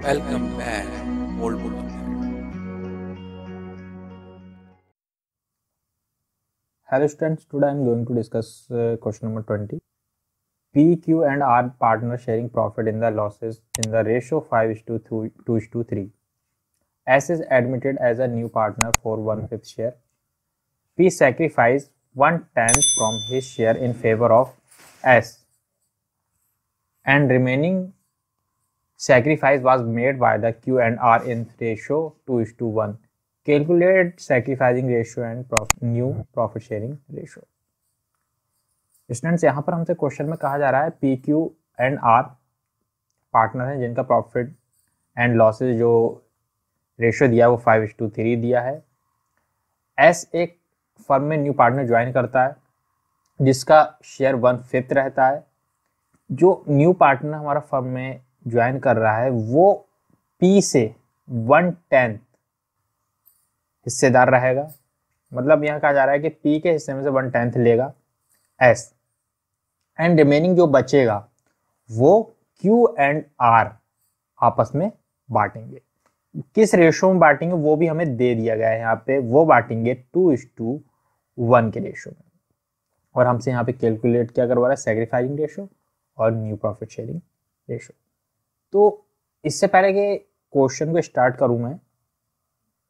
Welcome back, old motivated. Hello students, today I am going to discuss question number 20. P, Q and R partners sharing profit in the losses in the ratio 5:2:3. S is admitted as a new partner for 1/5 share. P sacrificed 1/10 from his share in favor of S, and remaining sacrifice was made by the Q and R in ratio 2:1. Calculate sacrificing ratio and new profit sharing ratio. Students, यहाँ पर हमसे question में कहा जा रहा है P Q and R partner हैं जिनका प्रॉफिट एंड लॉसेज जो रेशियो दिया है वो 5:3 दिया है। एस एक फर्म में न्यू पार्टनर ज्वाइन करता है जिसका शेयर 1/5 रहता है। जो न्यू पार्टनर हमारा फर्म में ज्वाइन कर रहा है वो पी से 1/10 हिस्सेदार रहेगा। मतलब यहाँ कहा जा रहा है कि पी के हिस्से में से 1/10 लेगा एस, एंड रिमेनिंग जो बचेगा वो क्यू एंड आर आपस में बांटेंगे। किस रेशो में बांटेंगे वो भी हमें दे दिया गया है यहाँ पे। वो बांटेंगे 2:1 के रेशो में। और हमसे यहाँ पे कैलकुलेट क्या करवा रहा है, सैक्रिफाइसिंग रेशो और न्यू प्रॉफिट शेयरिंग रेशो। तो इससे पहले कि क्वेश्चन को स्टार्ट करूँ मैं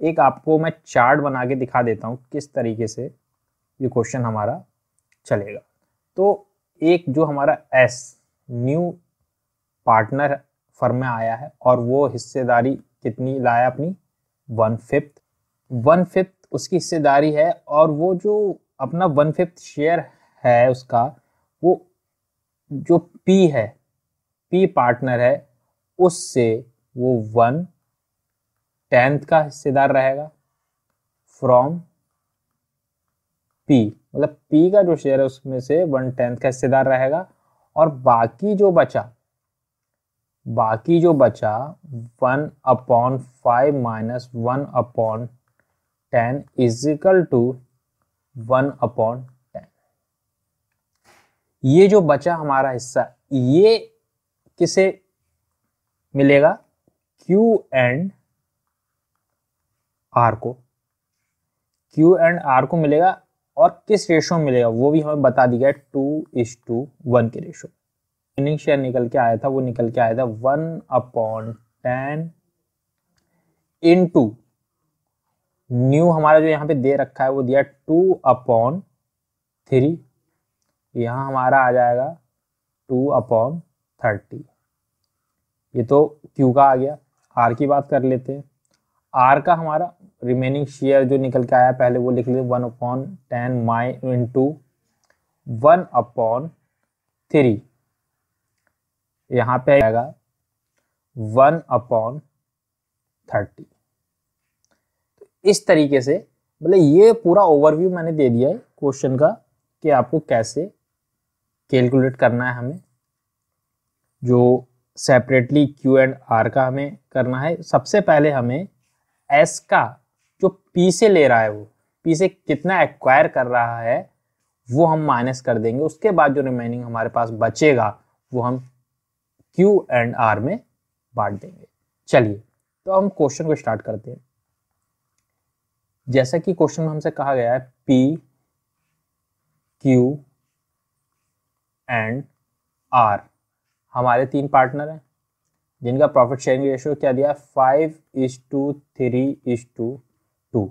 एक आपको मैं चार्ट बना के दिखा देता हूँ किस तरीके से ये क्वेश्चन हमारा चलेगा। तो एक जो हमारा एस न्यू पार्टनर फर्म में आया है और वो हिस्सेदारी कितनी लाया अपनी 1/5 उसकी हिस्सेदारी है। और वो जो अपना 1/5 शेयर है उसका वो जो पी है, पी पार्टनर है, उससे वो 1/10 का हिस्सेदार रहेगा फ्रॉम पी। मतलब पी का जो शेयर है उसमें से 1/10 का हिस्सेदार रहेगा। और बाकी जो बचा 1/5 माइनस 1/10 इज इक्वल टू 1/10। ये जो बचा हमारा हिस्सा ये किसे मिलेगा, क्यू एंड आर को। क्यू एंड आर को मिलेगा। और किस रेशो में मिलेगा वो भी हमें बता दिया है, 2:1 के रेशो। विनिंग शेयर निकल के आया था, वो निकल के आया था 1/10 इंटू न्यू हमारा जो यहाँ पे दे रखा है वो दिया 2/3। यहाँ हमारा आ जाएगा 2/30। ये तो क्यू का आ गया। आर की बात कर लेते हैं। आर का हमारा रिमेनिंग शेयर जो निकल के आया पहले वो लिख लेते 1/10 माई इंटू 1/3। यहाँ पे आएगा 1/30। तो इस तरीके से मतलब ये पूरा ओवरव्यू मैंने दे दिया है क्वेश्चन का कि आपको कैसे कैलकुलेट करना है। हमें जो सेपरेटली क्यू एंड आर का हमें करना है। सबसे पहले हमें एस का जो पी से ले रहा है वो पी से कितना एक्वायर कर रहा है वो हम माइनस कर देंगे। उसके बाद जो रिमेनिंग हमारे पास बचेगा वो हम क्यू एंड आर में बांट देंगे। चलिए तो हम क्वेश्चन को स्टार्ट करते हैं। जैसा कि क्वेश्चन में हमसे कहा गया है पी क्यू एंड आर हमारे 3 पार्टनर हैं जिनका प्रॉफिट शेयरिंग रेशियो क्या दिया है, 5:3:2।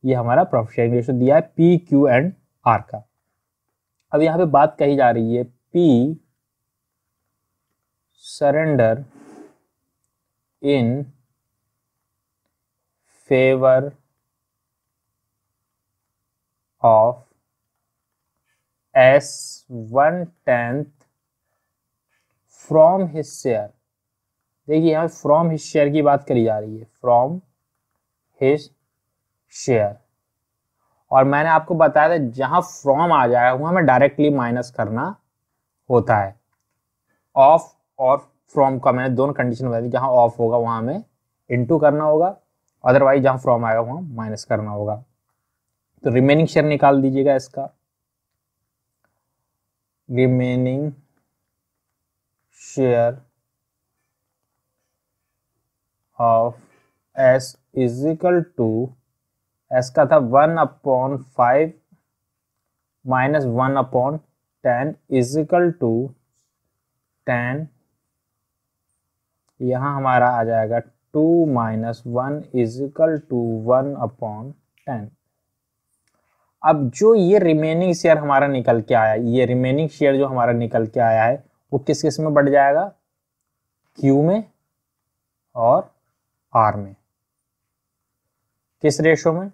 ये हमारा प्रॉफिट शेयरिंग रेशियो दिया है पी क्यू एंड आर का। अब यहाँ पे बात कही जा रही है P surrender in favour of S 1/10 from his share. देखिए यहाँ फ्रॉम हिज शेयर की बात करी जा रही है, फ्रॉम हिज शेयर। और मैंने आपको बताया था जहां फ्रॉम आ जाएगा वहां हमें डायरेक्टली माइनस करना होता है। ऑफ और फ्रॉम का मैंने दोनों कंडीशन बताई थी। जहां ऑफ होगा वहां हमें इनटू करना होगा, अदरवाइज जहां फ्रॉम आएगा वहां माइनस करना होगा। तो रिमेनिंग शेयर निकाल दीजिएगा इसका। Remaining share of S is equal to, S का था 1/5 माइनस 1/10 इज इक्वल टू 10, यहाँ हमारा आ जाएगा 2 माइनस 1 इज इक्वल टू 1/10। अब जो ये रिमेनिंग शेयर हमारा निकल के आया, ये रिमेनिंग शेयर जो हमारा निकल के आया है वो किस किस में बढ़ जाएगा, क्यू में और आर में। किस रेशो में,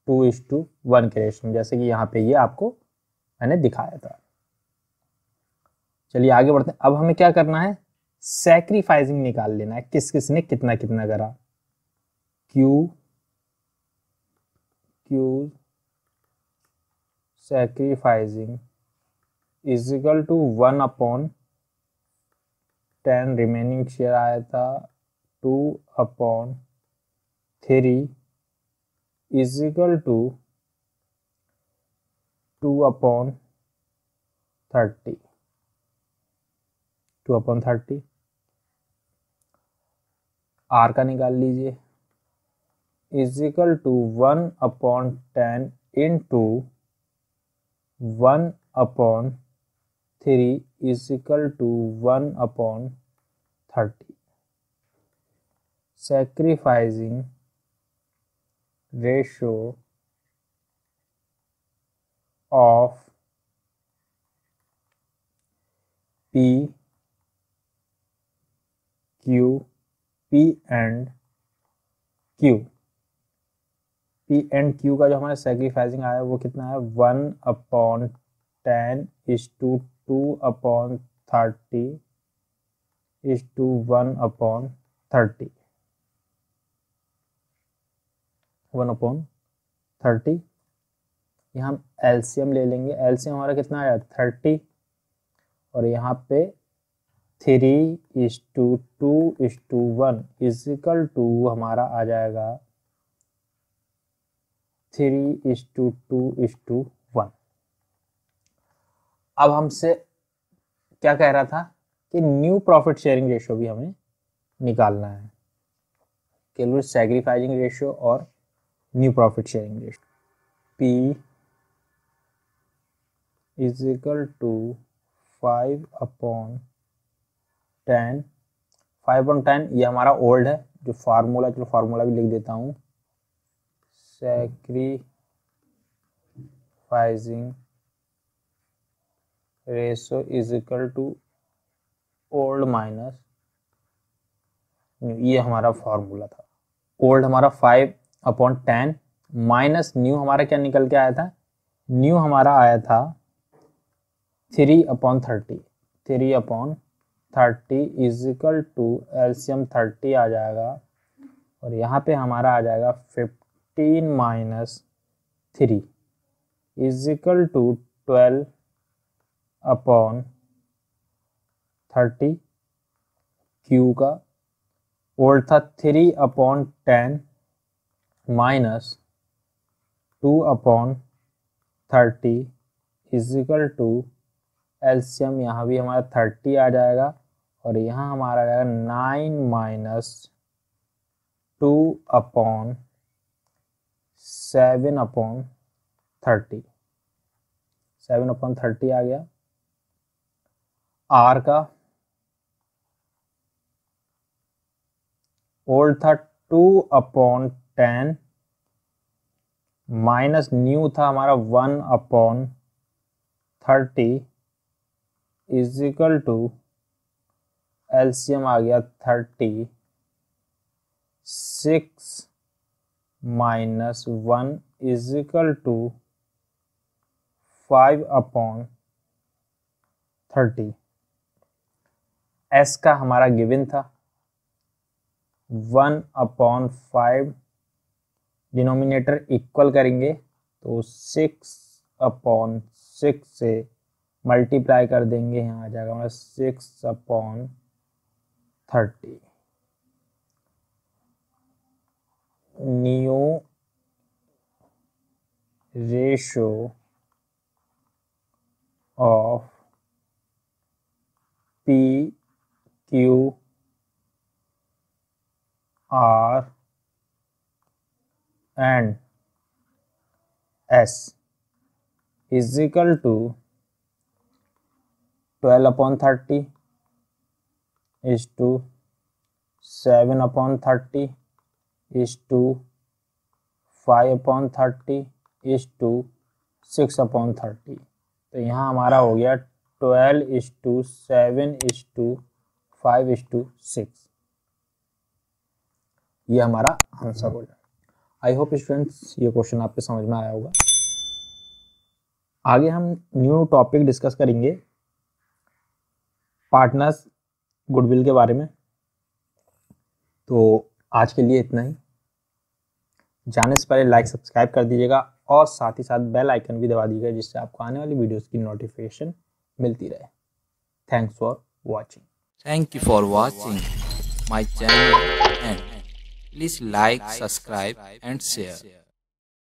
2:1 के रेशो में, जैसे कि यहाँ पे ये आपको मैंने दिखाया था। चलिए आगे बढ़ते हैं। अब हमें क्या करना है, सैक्रिफाइसिंग निकाल लेना है, किस किस ने कितना कितना करा। Q sacrificing is equal to 1/10, remaining share आया था 2/3 इज इक्वल टू 2/30 आर का निकाल लीजिए, is equal to 1/10 into 1/3 is equal to 1/30। Sacrificing ratio of P and Q का जो हमारा सैक्रिफाइसिंग आया वो कितना है, 1/10 इज टू 2/30 इज टू 1/30 यहाँ हम एलसीएम ले लेंगे। एलसीएम हमारा कितना आया, 30, और यहाँ पे 3:2:1 इज इक्वल टू हमारा आ जाएगा 3:2:1। अब हमसे क्या कह रहा था कि न्यू प्रॉफिट शेयरिंग रेशियो भी हमें निकालना है। कैलकुलेट सैक्रिफाइसिंग रेशियो और new profit sharing ratio. P is equal to 5/10, 5/10 ये हमारा ओल्ड है जो फार्मूला, चलो फार्मूला भी लिख देता हूँ। Sacrificing ratio is equal to old minus, ये हमारा फॉर्मूला था। ओल्ड हमारा 5/10 माइनस न्यू हमारा क्या निकल के आया था, न्यू हमारा आया था 3/30 इज इक्वल टू एलसीएम 30 आ जाएगा, और यहाँ पे हमारा आ जाएगा 15 minus 3 is equal to 12/30। Q का ओल्ड था 3/10 minus 2/30 is equal to LCM, यहाँ भी हमारा 30 आ जाएगा, और यहाँ हमारा आ जाएगा 9 माइनस 2/7/30, 7/30 आ गया। आर का ओल्ड था 2/10 माइनस न्यू था हमारा 1/30 इज इक्वल टू एलसीएम आ गया 30, 6 minus 1 is equal to 5/30। S का हमारा गिवन था 1/5, डिनोमिनेटर इक्वल करेंगे तो 6/6 से मल्टीप्लाई कर देंगे, यहाँ आ जाएगा हमारा 6/30। New ratio of P Q R and S is equal to 12/30 is to 7/30 is to 5/30 is to 6/30। तो यहाँ हमारा हो गया 12:7:5:6। ये हमारा आंसर हो गया। आई होप स्टूडेंट्स ये क्वेश्चन आपके समझ में आया होगा। आगे हम न्यू टॉपिक डिस्कस करेंगे पार्टनर्स गुडविल के बारे में। तो आज के लिए इतना ही। जाने से पहले लाइक सब्सक्राइब कर दीजिएगा और साथ ही साथ बेल आइकन भी दबा दीजिएगा, जिससे आपको आने वाली वीडियोस की नोटिफिकेशन मिलती रहे। Thanks for watching. Thank you for watching my channel and please like, subscribe and share.